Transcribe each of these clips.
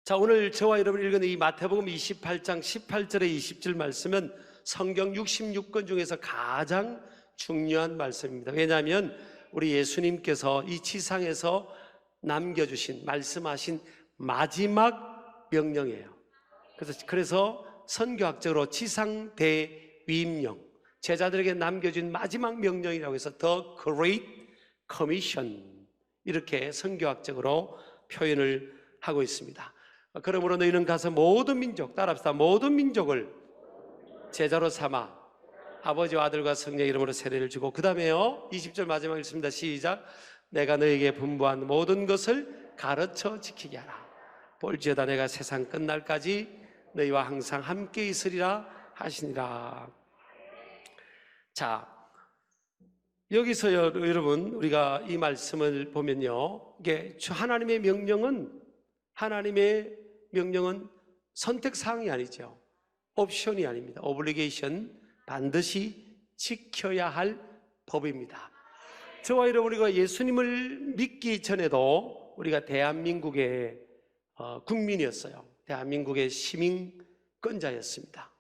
자, 오늘 저와 여러분이 읽은 이 마태복음 28장 18절에 20절 말씀은 성경 66권 중에서 가장 중요한 말씀입니다. 왜냐하면 우리 예수님께서 이 지상에서 남겨주신, 말씀하신 마지막 명령이에요. 그래서 선교학적으로 지상대위임령, 제자들에게 남겨준 마지막 명령이라고 해서 The Great Commission, 이렇게 선교학적으로 표현을 하고 있습니다. 그러므로 너희는 가서 모든 민족, 따라합시다. 모든 민족을 제자로 삼아 아버지와 아들과 성령의 이름으로 세례를 주고, 그 다음에요 20절 마지막 읽습니다. 시작. 내가 너에게 분부한 모든 것을 가르쳐 지키게 하라. 볼지어다 내가 세상 끝날까지 너희와 항상 함께 있으리라 하시니라. 자, 여기서 여러분 우리가 이 말씀을 보면요, 이게 하나님의 명령은 선택사항이 아니죠. 옵션이 아닙니다. 오블리게이션, 반드시 지켜야 할 법입니다. 저와 여러분, 우리가 예수님을 믿기 전에도 우리가 대한민국의 국민이었어요. 대한민국의 시민권자였습니다.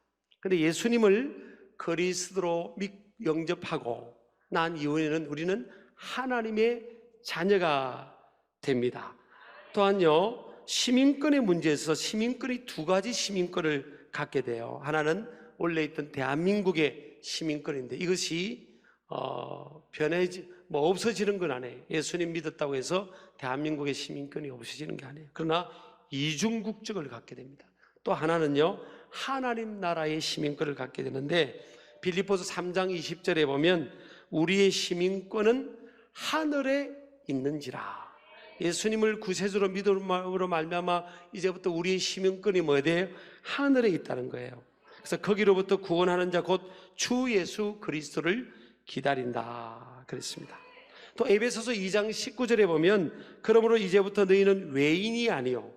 그런데 예수님을 그리스도로 영접하고 난 이후에는 우리는 하나님의 자녀가 됩니다. 또한요, 시민권의 문제에서 시민권이 두 가지 시민권을 갖게 돼요. 하나는 원래 있던 대한민국의 시민권인데 이것이 없어지는 건 아니에요. 예수님 믿었다고 해서 대한민국의 시민권이 없어지는 게 아니에요. 그러나 이중국적을 갖게 됩니다. 또 하나는요, 하나님 나라의 시민권을 갖게 되는데 빌립보서 3장 20절에 보면 우리의 시민권은 하늘에 있는지라. 예수님을 구세주로 믿음으로 말미암아 이제부터 우리의 시민권이 뭐에 대해 하늘에 있다는 거예요. 그래서 거기로부터 구원하는 자 곧 주 예수 그리스도를 기다린다 그랬습니다. 또 에베소서 2장 19절에 보면 그러므로 이제부터 너희는 외인이 아니요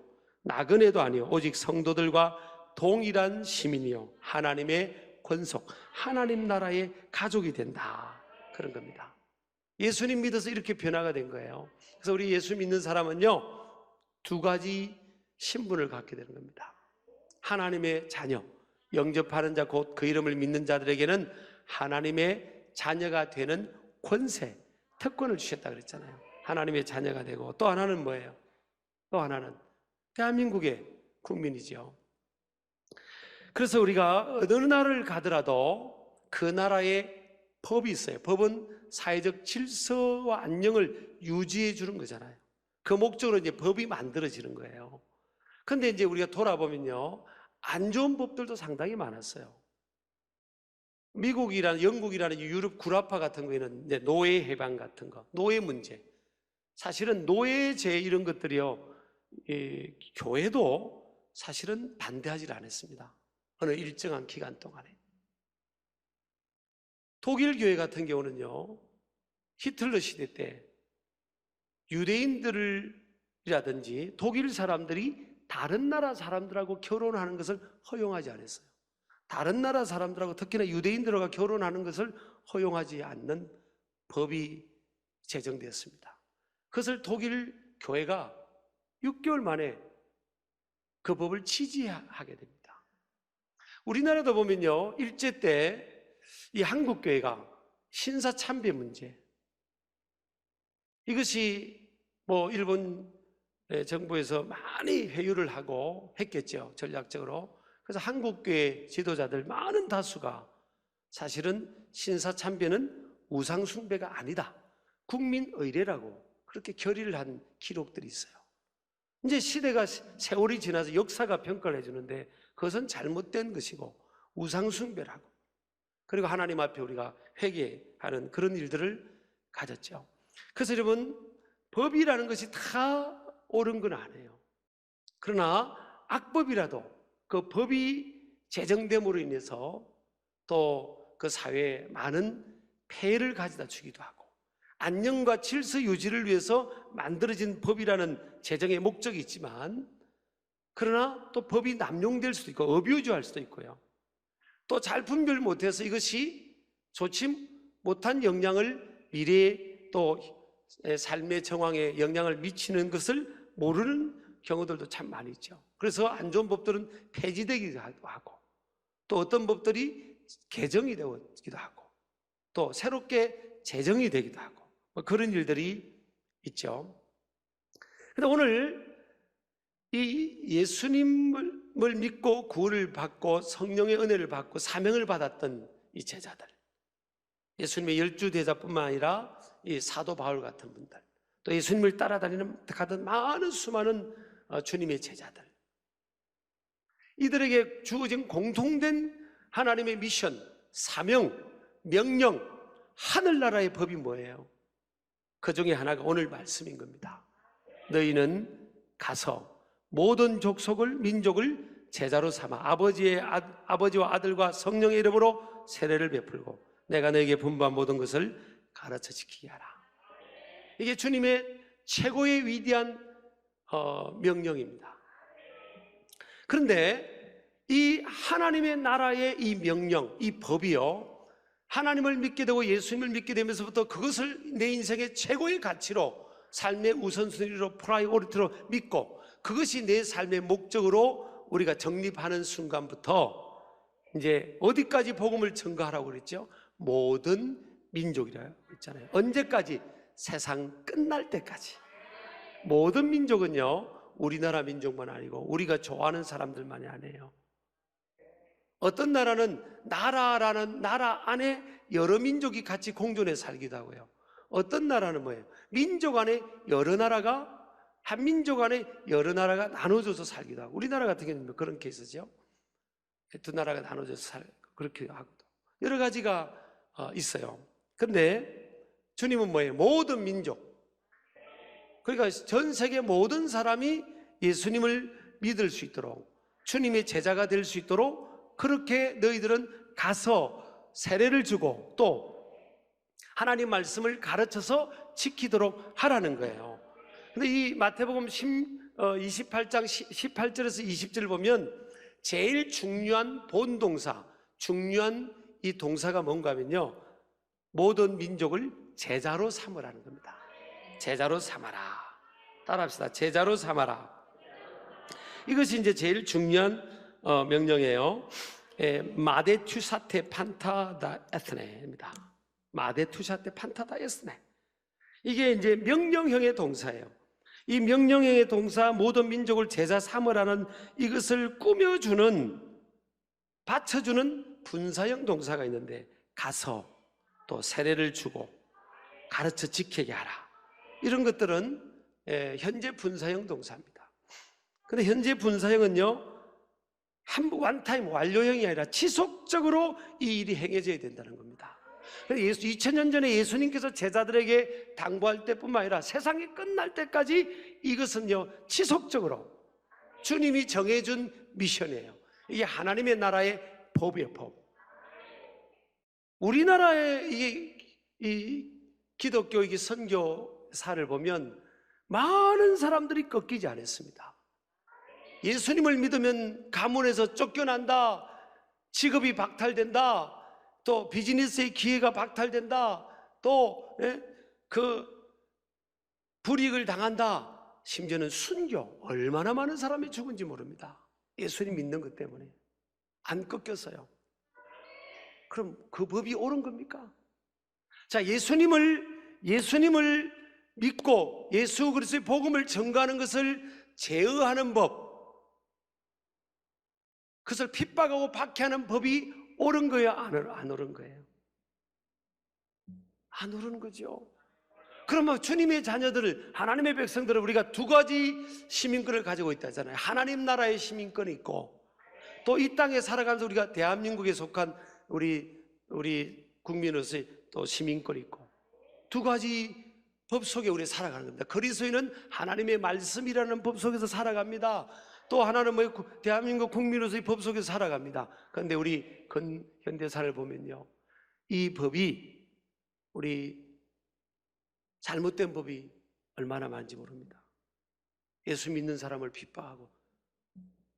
나그네도 아니요 오직 성도들과 동일한 시민이요 하나님의 권속, 하나님 나라의 가족이 된다, 그런 겁니다. 예수님 믿어서 이렇게 변화가 된 거예요. 그래서 우리 예수 믿는 사람은요, 두 가지 신분을 갖게 되는 겁니다. 하나님의 자녀, 영접하는 자 곧 그 이름을 믿는 자들에게는 하나님의 자녀가 되는 권세, 특권을 주셨다 그랬잖아요. 하나님의 자녀가 되고, 또 하나는 뭐예요? 또 하나는 대한민국의 국민이죠. 그래서 우리가 어느 나라를 가더라도 그 나라의 법이 있어요. 법은 사회적 질서와 안녕을 유지해 주는 거잖아요. 그 목적으로 이제 법이 만들어지는 거예요. 그런데 이제 우리가 돌아보면요, 안 좋은 법들도 상당히 많았어요. 미국이라는, 영국이라는 유럽 구라파 같은 거에는 이제 노예 해방 같은 거, 노예 문제. 사실은 노예제 이런 것들이요, 교회도 사실은 반대하지 않았습니다. 어느 일정한 기간 동안에. 독일 교회 같은 경우는요, 히틀러 시대 때 유대인들이라든지 독일 사람들이 다른 나라 사람들하고 결혼하는 것을 허용하지 않았어요. 다른 나라 사람들하고 특히나 유대인들과 결혼하는 것을 허용하지 않는 법이 제정되었습니다. 그것을 독일 교회가 6개월 만에 그 법을 취지하게 됩니다. 우리나라도 보면요, 일제 때 이 한국교회가 신사참배 문제, 이것이 일본 정부에서 많이 회유를 하고 했겠죠, 전략적으로. 그래서 한국교회 지도자들 많은 다수가 사실은 신사참배는 우상숭배가 아니다, 국민의례라고 그렇게 결의를 한 기록들이 있어요. 이제 시대가, 세월이 지나서 역사가 평가를 해주는데 그것은 잘못된 것이고 우상숭배라고, 그리고 하나님 앞에 우리가 회개하는 그런 일들을 가졌죠. 그래서 여러분, 법이라는 것이 다 옳은 건 아니에요. 그러나 악법이라도 그 법이 제정됨으로 인해서 또 그 사회에 많은 폐해를 가져다 주기도 하고, 안녕과 질서 유지를 위해서 만들어진 법이라는 제정의 목적이 있지만, 그러나 또 법이 남용될 수도 있고 어뷰즈할 수도 있고요, 또 잘 분별 못해서 이것이 좋지 못한 영향을, 미래에 또 삶의 정황에 영향을 미치는 것을 모르는 경우들도 참 많이 있죠. 그래서 안 좋은 법들은 폐지되기도 하고, 또 어떤 법들이 개정이 되기도 하고, 또 새롭게 제정이 되기도 하고, 뭐 그런 일들이 있죠. 그런데 오늘 이 예수님을 믿고 구원을 받고 성령의 은혜를 받고 사명을 받았던 이 제자들, 예수님의 12 제자뿐만 아니라 이 사도 바울 같은 분들, 또 예수님을 따라다니는 가던 많은 수많은 주님의 제자들, 이들에게 주어진 공통된 하나님의 미션, 사명, 명령, 하늘나라의 법이 뭐예요? 그 중에 하나가 오늘 말씀인 겁니다. 너희는 가서 모든 족속을, 민족을 제자로 삼아 아버지와 아들과 성령의 이름으로 세례를 베풀고 내가 너에게 분부한 모든 것을 가르쳐 지키게 하라. 이게 주님의 최고의 위대한 명령입니다. 그런데 이 하나님의 나라의 이 명령, 이 법이요, 하나님을 믿게 되고 예수님을 믿게 되면서부터 그것을 내 인생의 최고의 가치로, 삶의 우선순위로, 프라이오리티로 믿고 그것이 내 삶의 목적으로 우리가 정립하는 순간부터 이제 어디까지 복음을 전가하라고 그랬죠? 모든 민족이라고 했잖아요. 언제까지? 세상 끝날 때까지. 모든 민족은요, 우리나라 민족만 아니고 우리가 좋아하는 사람들만이 아니에요. 어떤 나라는 나라라는 나라 안에 여러 민족이 같이 공존해 살기도 하고요. 어떤 나라는 뭐예요? 민족 안에 여러 나라가, 한 민족 안에 여러 나라가 나눠져서 살기도 하고, 우리나라 같은 경우는 그런 케이스죠. 두 나라가 나눠져서 그렇게 하고 여러 가지가 있어요. 그런데 주님은 뭐예요? 모든 민족, 그러니까 전 세계 모든 사람이 예수님을 믿을 수 있도록, 주님의 제자가 될 수 있도록 그렇게 너희들은 가서 세례를 주고 또 하나님 말씀을 가르쳐서 지키도록 하라는 거예요. 근데 이 마태복음 28장 18절에서 20절을 보면 제일 중요한 본동사, 중요한 이 동사가 뭔가 하면요, 모든 민족을 제자로 삼으라는 겁니다. 제자로 삼아라. 따라합시다. 제자로 삼아라. 이것이 이제 제일 중요한 명령이에요. 마데투사테 판타다 에스네입니다. 마데투사테 판타다 에스네. 이게 이제 명령형의 동사예요. 이 명령형의 동사, 모든 민족을 제자 삼으라는 이것을 꾸며주는, 받쳐주는 분사형 동사가 있는데, 가서 또 세례를 주고 가르쳐 지키게 하라. 이런 것들은 현재 분사형 동사입니다. 근데 현재 분사형은요, 원타임 완료형이 아니라 지속적으로 이 일이 행해져야 된다는 겁니다. 2000년 전에 예수님께서 제자들에게 당부할 때뿐만 아니라 세상이 끝날 때까지 이것은요, 지속적으로 주님이 정해준 미션이에요. 이게 하나님의 나라의 법이에요, 법. 우리나라의 이 기독교의 선교사를 보면 많은 사람들이 꺾이지 않았습니다. 예수님을 믿으면 가문에서 쫓겨난다, 직업이 박탈된다, 또 비즈니스의 기회가 박탈된다, 또 불이익을 당한다, 심지어는 순교, 얼마나 많은 사람이 죽은지 모릅니다. 예수님 믿는 것 때문에 안 꺾였어요. 그럼 그 법이 옳은 겁니까? 자, 예수님을 믿고 예수 그리스도의 복음을 전가하는 것을 제어하는 법, 그것을 핍박하고 박해하는 법이 옳은 거예요? 안 옳은 거예요? 안 옳은 거죠. 그러면 주님의 자녀들을, 하나님의 백성들을 우리가 두 가지 시민권을 가지고 있다잖아요. 하나님 나라의 시민권이 있고, 또 이 땅에 살아가면서 우리가 대한민국에 속한 우리 국민으로서의 또 시민권이 있고, 두 가지 법 속에 우리 살아가는 겁니다. 그리스도인은 하나님의 말씀이라는 법 속에서 살아갑니다. 또 하나는 대한민국 국민으로서의 법 속에서 살아갑니다. 그런데 우리 현대사를 보면요, 이 법이, 우리 잘못된 법이 얼마나 많은지 모릅니다. 예수 믿는 사람을 핍박하고,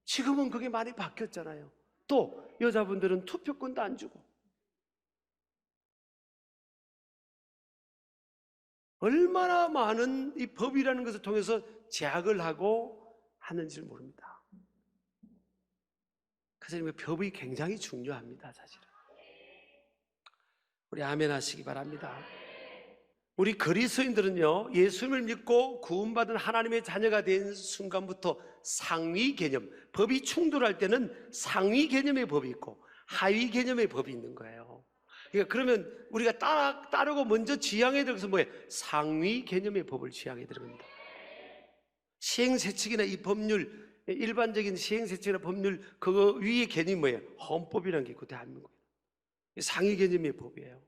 지금은 그게 많이 바뀌었잖아요. 또 여자분들은 투표권도 안 주고, 얼마나 많은 이 법이라는 것을 통해서 제약을 하고 하는지를 모릅니다. 그래서 법이 굉장히 중요합니다, 사실은. 우리 아멘 하시기 바랍니다. 우리 그리스도인들은요, 예수님을 믿고 구원받은 하나님의 자녀가 된 순간부터 상위 개념, 법이 충돌할 때는 상위 개념의 법이 있고 하위 개념의 법이 있는 거예요. 그러니까 그러면 우리가 따르고 먼저 지향해야 될 것은 뭐예요? 상위 개념의 법을 지향해야 되는 겁니다. 시행세칙이나 이 법률, 일반적인 시행세칙이나 법률 그거 위의 개념이 뭐예요? 헌법이라는 게 있고 대한민국에 상위 개념의 법이에요.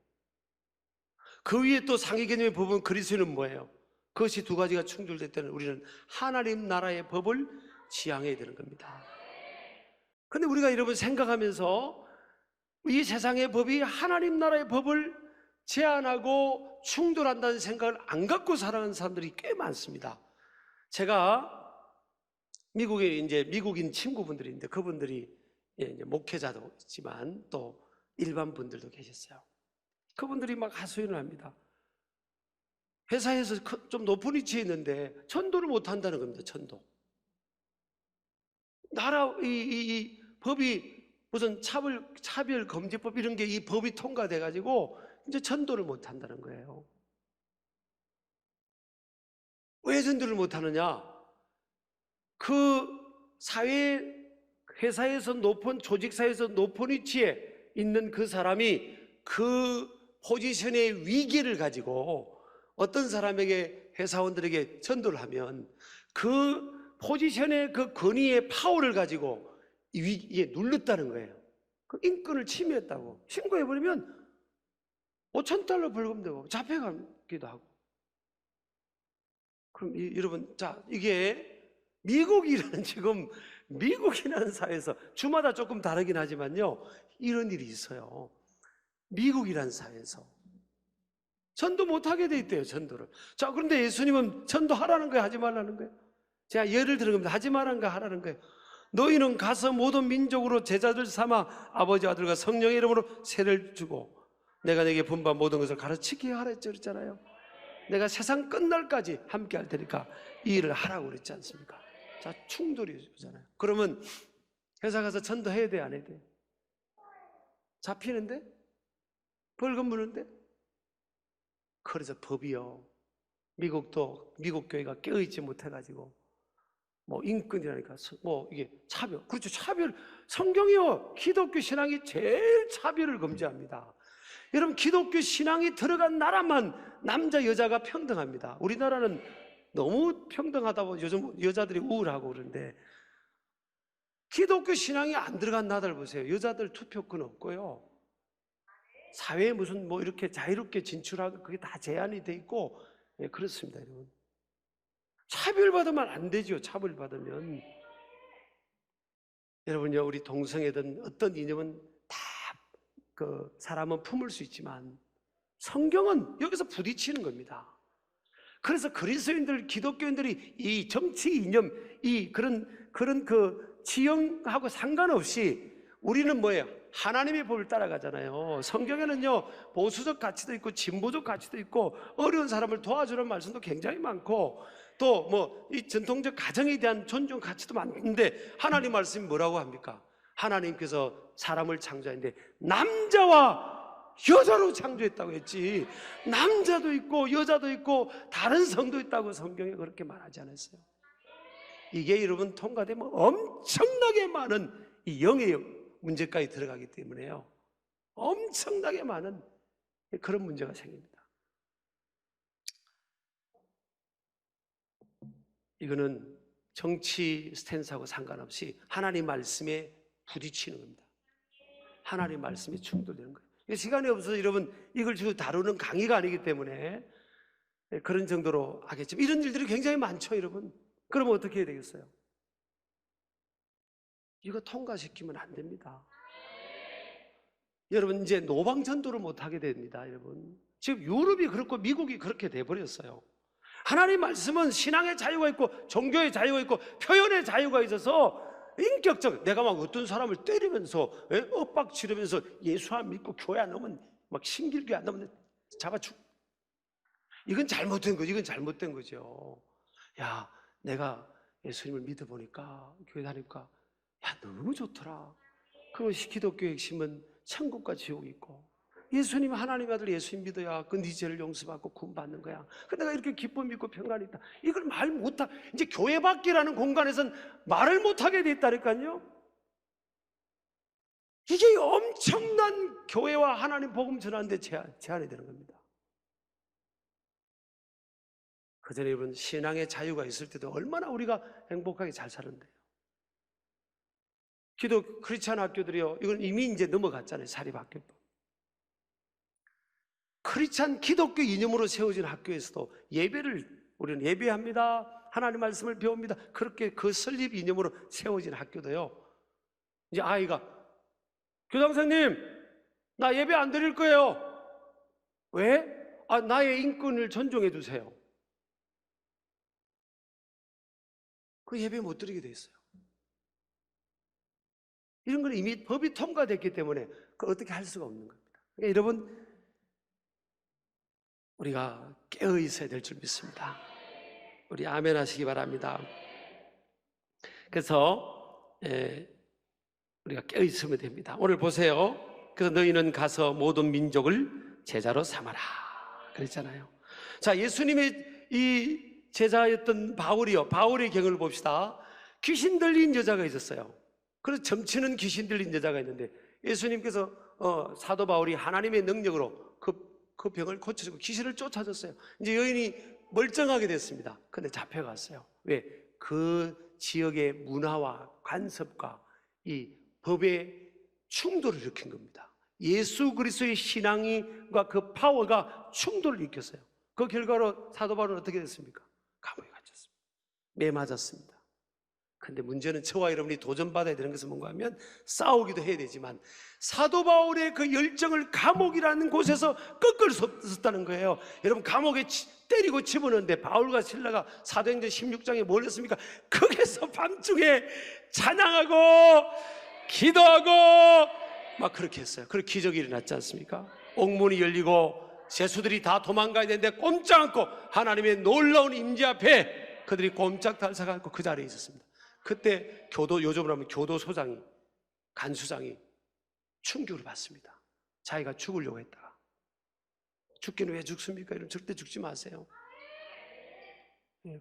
그 위에 또 상위 개념의 법은 그리스도는 뭐예요? 그것이 두 가지가 충돌될 때는 우리는 하나님 나라의 법을 지향해야 되는 겁니다. 그런데 우리가 여러분 생각하면서 이 세상의 법이 하나님 나라의 법을 제한하고 충돌한다는 생각을 안 갖고 살아가는 사람들이 꽤 많습니다. 제가 미국에 이제 미국인 친구분들인데 그분들이 이제 목회자도 있지만 또 일반 분들도 계셨어요. 그분들이 막 하소연을 합니다. 회사에서 좀 높은 위치에 있는데 전도를 못 한다는 겁니다. 전도. 나라 이 법이 무슨 차별 금지법 이런 게 이 법이 통과돼 가지고 이제 전도를 못 한다는 거예요. 왜 전도를 못 하느냐? 그 회사에서 높은 조직사에서 높은 위치에 있는 그 사람이 그 포지션의 위기를 가지고 어떤 사람에게 회사원들에게 전도를 하면 그 포지션의 그 권위의 파워를 가지고 이 위기에 눌렀다는 거예요. 그 인권을 침해했다고 신고해버리면 $5,000 벌금 되고 잡혀가기도 하고. 그럼 여러분, 자, 이게 미국이라는 사회에서 주마다 조금 다르긴 하지만요, 이런 일이 있어요. 미국이라는 사회에서 전도 못하게 돼 있대요. 전도를. 자, 그런데 예수님은 전도하라는 거예요? 하지 말라는 거예요? 제가 예를 들은 겁니다. 하지 말라는 거 하라는 거예요. 너희는 가서 모든 민족으로 제자들 삼아 아버지 아들과 성령의 이름으로 세례를 주고 내가 내게 분부한 모든 것을 가르치게 하라 했잖아요. 내가 세상 끝날까지 함께 할 테니까 이 일을 하라고 그랬지 않습니까? 자, 충돌이 오잖아요. 그러면 회사 가서 전도해야 돼, 안 해야 돼? 잡히는데? 벌금 무는데? 그래서 법이요, 미국 교회가 깨어있지 못해가지고 뭐 인권이라니까 뭐 이게 차별, 그렇죠, 차별. 성경이요, 기독교 신앙이 제일 차별을 금지합니다. 여러분, 기독교 신앙이 들어간 나라만 남자 여자가 평등합니다. 우리나라는 너무 평등하다고 요즘 여자들이 우울하고 그러는데 기독교 신앙이 안 들어간 나라를 보세요. 여자들 투표권 없고요, 사회에 무슨 뭐 이렇게 자유롭게 진출하고 그게 다 제한이 돼 있고, 예, 그렇습니다, 여러분. 차별받으면 안 되죠. 차별받으면. 여러분요, 우리 동성애든 어떤 이념은 다 그 사람은 품을 수 있지만 성경은 여기서 부딪히는 겁니다. 그래서 그리스도인들, 기독교인들이 이 정치 이념, 그런 그 지형하고 상관없이 우리는 뭐예요? 하나님의 법을 따라가잖아요. 성경에는요, 보수적 가치도 있고 진보적 가치도 있고 어려운 사람을 도와주는 말씀도 굉장히 많고 또 뭐 이 전통적 가정에 대한 존중 가치도 많은데 하나님 말씀이 뭐라고 합니까? 하나님께서 사람을 창조했는데 남자와 여자로 창조했다고 했지, 남자도 있고 여자도 있고 다른 성도 있다고 성경에 그렇게 말하지 않았어요. 이게 여러분 통과되면 엄청나게 많은 이 영의 문제까지 들어가기 때문에요, 엄청나게 많은 그런 문제가 생깁니다. 이거는 정치 스탠스하고 상관없이 하나님 말씀에 부딪히는 겁니다. 하나님 말씀에 충돌되는 거예요. 시간이 없어서 여러분 이걸 주로 다루는 강의가 아니기 때문에 그런 정도로 하겠지만 이런 일들이 굉장히 많죠, 여러분. 그러면 어떻게 해야 되겠어요? 이거 통과시키면 안 됩니다. 여러분, 이제 노방전도를 못하게 됩니다, 여러분. 지금 유럽이 그렇고 미국이 그렇게 돼버렸어요. 하나님 말씀은 신앙의 자유가 있고 종교의 자유가 있고 표현의 자유가 있어서 인격적, 내가 막 어떤 사람을 때리면서 엇박 지르면서 예수 안 믿고 교회 안 오면 막 신길교회 안 오면 잡아죽, 이건 잘못된 거죠. 이건 잘못된 거죠. 야, 내가 예수님을 믿어보니까, 교회 다니까, 야, 너무 좋더라. 그리고 기독교의 핵심은 천국과 지옥이 있고, 예수님 하나님 아들 예수님 믿어야 그 네 죄를 용서받고 구원받는 거야. 그 내가 이렇게 기쁨 있고 평안이 있다. 이걸 말 못하, 이제 교회 밖이라는 공간에선 말을 못하게 돼 있다니까요. 이게 엄청난 교회와 하나님 복음 전하는데 제한이 되는 겁니다. 그전에 여러분, 신앙의 자유가 있을 때도 얼마나 우리가 행복하게 잘 사는데요. 크리스찬 학교들이요, 이건 이미 이제 넘어갔잖아요. 사립학교도. 크리스찬 기독교 이념으로 세워진 학교에서도 우리는 예배합니다, 하나님 말씀을 배웁니다, 그렇게 그 설립 이념으로 세워진 학교도요, 이제 아이가 교장선생님, 나 예배 안 드릴 거예요. 왜? 나의 인권을 존중해 주세요. 그 예배 못 드리게 돼 있어요. 이런 건 이미 법이 통과됐기 때문에 그걸 어떻게 할 수가 없는 겁니다. 그러니까 여러분, 우리가 깨어 있어야 될 줄 믿습니다. 우리 아멘 하시기 바랍니다. 그래서 우리가 깨어 있으면 됩니다. 오늘 보세요. 그래서 너희는 가서 모든 민족을 제자로 삼아라 그랬잖아요. 자, 예수님의 이 제자였던 바울의 경우를 봅시다. 귀신 들린 여자가 있었어요. 그래서 점치는 귀신 들린 여자가 있는데, 예수님께서 사도 바울이 하나님의 능력으로 그 병을 고쳐주고 귀신을 쫓아줬어요. 이제 여인이 멀쩡하게 됐습니다. 근데 잡혀갔어요. 왜? 그 지역의 문화와 관습과 이 법의 충돌을 일으킨 겁니다. 예수 그리스도의 신앙과 그 파워가 충돌을 일으켰어요. 그 결과로 사도 바울은 어떻게 됐습니까? 감옥에 갇혔습니다. 매 맞았습니다. 근데 문제는 저와 여러분이 도전받아야 되는 것은 뭔가 하면, 싸우기도 해야 되지만 사도 바울의 그 열정을 감옥이라는 곳에서 꺾을 수 없었다는 거예요. 여러분, 감옥에 때리고 집어넣는데 바울과 실라가 사도행전 16장에 뭘 했습니까? 거기서 밤중에 찬양하고 기도하고 막 그렇게 했어요. 그리고 기적이 일어났지 않습니까? 옥문이 열리고 죄수들이 다 도망가야 되는데 꼼짝 않고 하나님의 놀라운 임재 앞에 그들이 꼼짝 달싹 않고 그 자리에 있었습니다. 그때 요즘으로 하면 교도소장이, 간수장이 충격을 받습니다. 자기가 죽으려고 했다가, 죽기는 왜 죽습니까? 이러면 절대 죽지 마세요.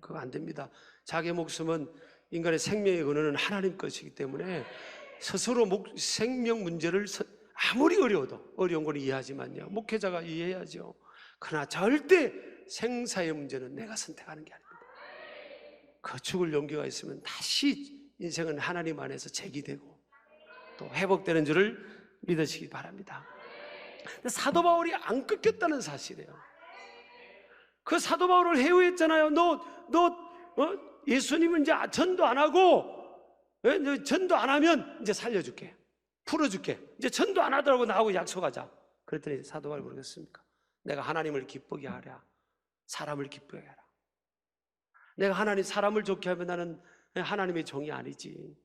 그거 안 됩니다. 자기의 목숨은, 인간의 생명의 근원은 하나님 것이기 때문에 스스로 생명 문제를 아무리 어려운 건 이해하지만요, 목회자가 이해해야죠. 그러나 절대 생사의 문제는 내가 선택하는 게 아닙니다. 그 죽을 용기가 있으면 다시 인생은 하나님 안에서 재기되고 또 회복되는 줄을 믿으시기 바랍니다. 근데 사도 바울이 안 꺾였다는 사실이에요. 그 사도 바울을 해오했잖아요. 예수님은 이제 전도 안 하고, 전도 안 하면 이제 살려줄게, 풀어줄게, 이제 전도 안 하더라고, 나하고 약속하자. 그랬더니 사도 바울이 모르겠습니까? 내가 하나님을 기쁘게 하랴, 사람을 기쁘게 하라. 내가 사람을 좋게 하면 나는 하나님의 종이 아니지.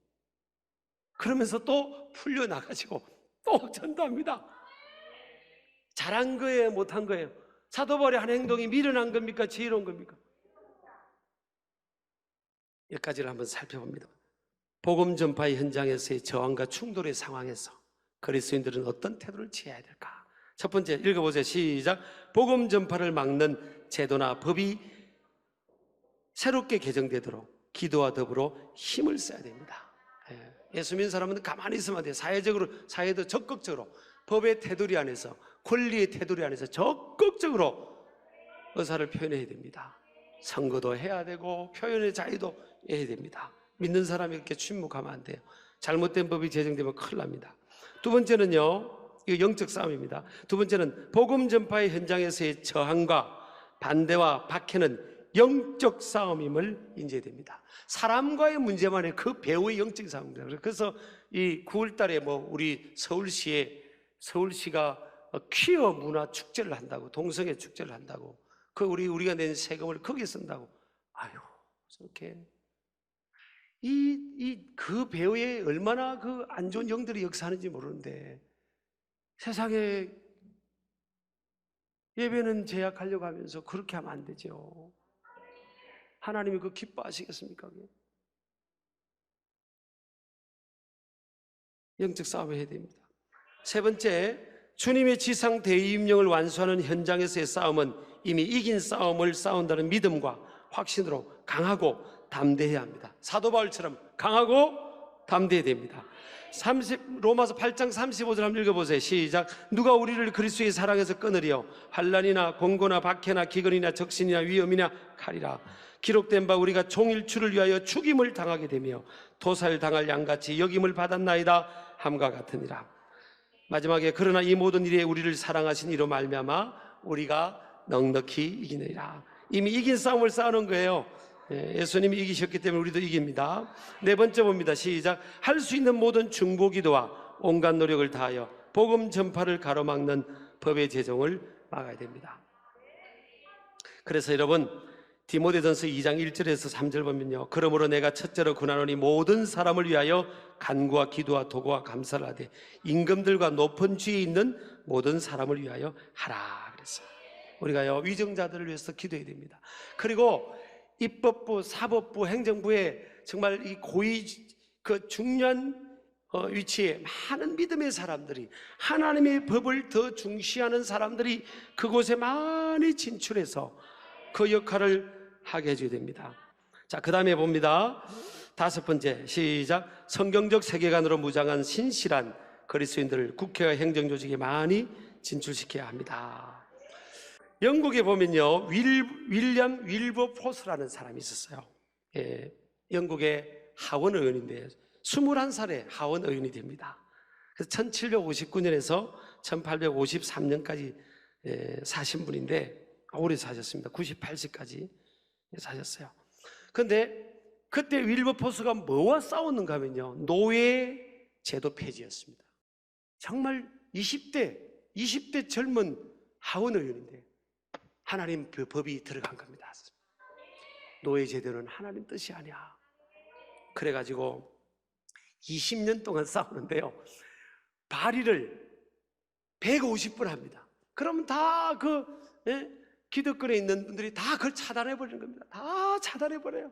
그러면서 또 풀려나가지고 또 전도합니다. 잘한 거예요, 못한 거예요? 사도 바울의 한 행동이 미련한 겁니까? 지혜로운 겁니까? 여기까지를 한번 살펴봅니다. 복음 전파의 현장에서의 저항과 충돌의 상황에서 그리스도인들은 어떤 태도를 취해야 될까? 첫 번째, 읽어보세요. 시작. 복음 전파를 막는 제도나 법이 새롭게 개정되도록 기도와 더불어 힘을 써야 됩니다. 예수 믿는 사람은 가만히 있으면 안 돼요. 사회도 적극적으로, 법의 테두리 안에서, 권리의 테두리 안에서 적극적으로 의사를 표현해야 됩니다. 선거도 해야 되고 표현의 자유도 해야 됩니다. 믿는 사람이 이렇게 침묵하면 안 돼요. 잘못된 법이 제정되면 큰일 납니다. 두 번째는요, 이거 영적 싸움입니다. 두 번째는 복음 전파의 현장에서의 저항과 반대와 박해는 영적 싸움임을 인지해야 됩니다. 사람과의 문제만 해 그 배우의 영적 싸움입니다. 그래서 이 9월 달에 우리 서울시가 퀴어 문화 축제를 한다고, 동성애 축제를 한다고, 우리가 낸 세금을 거기에 쓴다고. 아유, 저렇게 그 배우에 얼마나 그 안 좋은 영들이 역사하는지 모르는데, 세상에 예배는 제약하려고 하면서 그렇게 하면 안 되죠. 하나님이 그 기뻐하시겠습니까? 영적 싸움을 해야 됩니다. 세 번째, 주님의 지상 대임령을 완수하는 현장에서의 싸움은 이미 이긴 싸움을 싸운다는 믿음과 확신으로 강하고 담대해야 합니다. 사도 바울처럼 강하고 담대해야 됩니다. 로마서 8장 35절 한번 읽어보세요. 시작. 누가 우리를 그리스도의 사랑에서 끊으리요? 환난이나 공고나 박해나 기근이나 적신이나 위험이나 칼이라. 기록된 바 우리가 종일주를 위하여 죽임을 당하게 되며 도살당할 양같이 여김을 받았나이다 함과 같으니라. 마지막에 그러나 이 모든 일에 우리를 사랑하신 이로 말미암아 우리가 넉넉히 이기느니라. 이미 이긴 싸움을 싸우는 거예요. 예수님이 이기셨기 때문에 우리도 이깁니다. 네 번째 봅니다. 시작. 할 수 있는 모든 중보기도와 온갖 노력을 다하여 복음 전파를 가로막는 법의 제정을 막아야 됩니다. 그래서 여러분, 디모데전서 2장 1절에서 3절 보면요, 그러므로 내가 첫째로 권하노니 모든 사람을 위하여 간구와 기도와 도구와 감사를 하되 임금들과 높은 지위에 있는 모든 사람을 위하여 하라 그랬어요. 우리가요, 위정자들을 위해서 기도해야 됩니다. 그리고 입법부, 사법부, 행정부에 정말 이 고위 그 중요한 위치에 많은 믿음의 사람들이, 하나님의 법을 더 중시하는 사람들이 그곳에 많이 진출해서 그 역할을 하게 해줘야 됩니다. 자, 그 다음에 봅니다. 다섯 번째, 시작. 성경적 세계관으로 무장한 신실한 그리스도인들을 국회와 행정조직에 많이 진출시켜야 합니다. 영국에 보면요, 윌리엄 윌버포스라는 사람이 있었어요. 영국의 하원 의원인데 21살에 하원 의원이 됩니다. 그래서 1759년에서 1853년까지 사신 분인데 오래 사셨습니다. 98세까지 사셨어요. 그런데 그때 윌버포스가 뭐와 싸웠는가 하면요, 노예 제도 폐지였습니다. 정말 20대 젊은 하원 의원인데 하나님 그 법이 들어간 겁니다. 노예 제도는 하나님 뜻이 아니야. 그래가지고 20년 동안 싸우는데요, 발의를 150번 합니다. 그러면 다 기득권에 있는 분들이 다 그걸 차단해버리는 겁니다. 다 차단해버려요.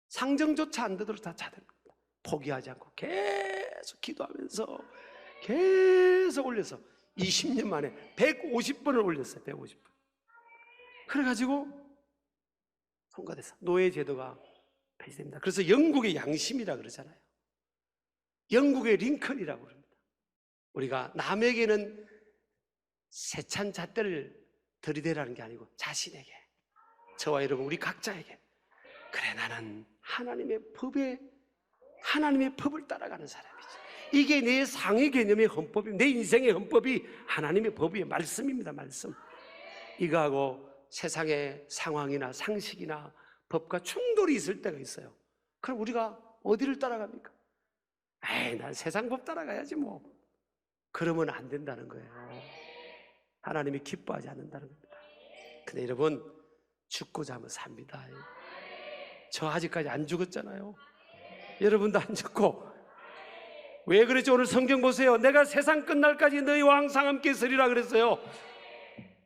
상정조차 안 되도록 다 차단합니다. 포기하지 않고 계속 기도하면서 계속 올려서 20년 만에 150번을 올렸어요. 150번. 그래가지고 통과돼서 노예 제도가 폐지됩니다. 그래서 영국의 양심이라 그러잖아요. 영국의 링컨이라고 그럽니다. 우리가 남에게는 세찬 잣대를 들이대라는 게 아니고 자신에게, 저와 여러분 우리 각자에게, 그래 나는 하나님의 법을 따라가는 사람이지. 이게 내 상위 개념의 헌법입니다. 내 인생의 헌법이 하나님의 법이에요. 말씀입니다. 말씀. 이거하고 세상의 상황이나 상식이나 법과 충돌이 있을 때가 있어요. 그럼 우리가 어디를 따라갑니까? 난 세상 법 따라가야지 뭐. 그러면 안 된다는 거예요. 하나님이 기뻐하지 않는다는 겁니다. 근데 여러분, 죽고자 하면 삽니다. 저 아직까지 안 죽었잖아요. 여러분도 안 죽고. 왜 그랬죠? 오늘 성경 보세요. 내가 세상 끝날까지 너희와 항상 함께 있으리라 그랬어요.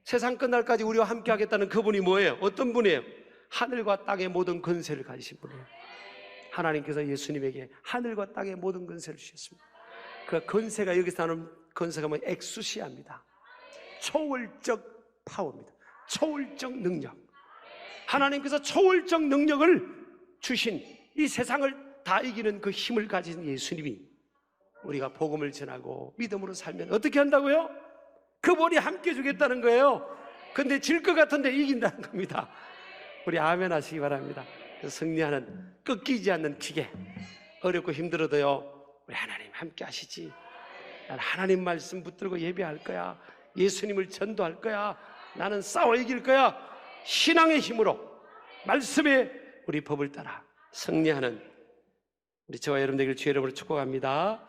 세상 끝날까지 우리와 함께 하겠다는 그분이 뭐예요? 어떤 분이에요? 하늘과 땅의 모든 권세를 가지신 분이에요. 하나님께서 예수님에게 하늘과 땅의 모든 권세를 주셨습니다. 그 권세가, 여기서 나오는 권세가 뭐 엑수시아입니다. 초월적 파워입니다. 초월적 능력. 하나님께서 초월적 능력을 주신, 이 세상을 다 이기는 그 힘을 가진 예수님이 우리가 복음을 전하고 믿음으로 살면 어떻게 한다고요? 그분이 함께 주겠다는 거예요. 근데 질 것 같은데 이긴다는 겁니다. 우리 아멘 하시기 바랍니다. 승리하는, 꺾이지 않는 기계. 어렵고 힘들어도요, 우리 하나님 함께 하시지. 난 하나님 말씀 붙들고 예배할 거야. 예수님을 전도할 거야. 나는 싸워 이길 거야. 신앙의 힘으로, 말씀의 우리 법을 따라 승리하는 우리 저와 여러분 되길 주의 이름으로 축복합니다.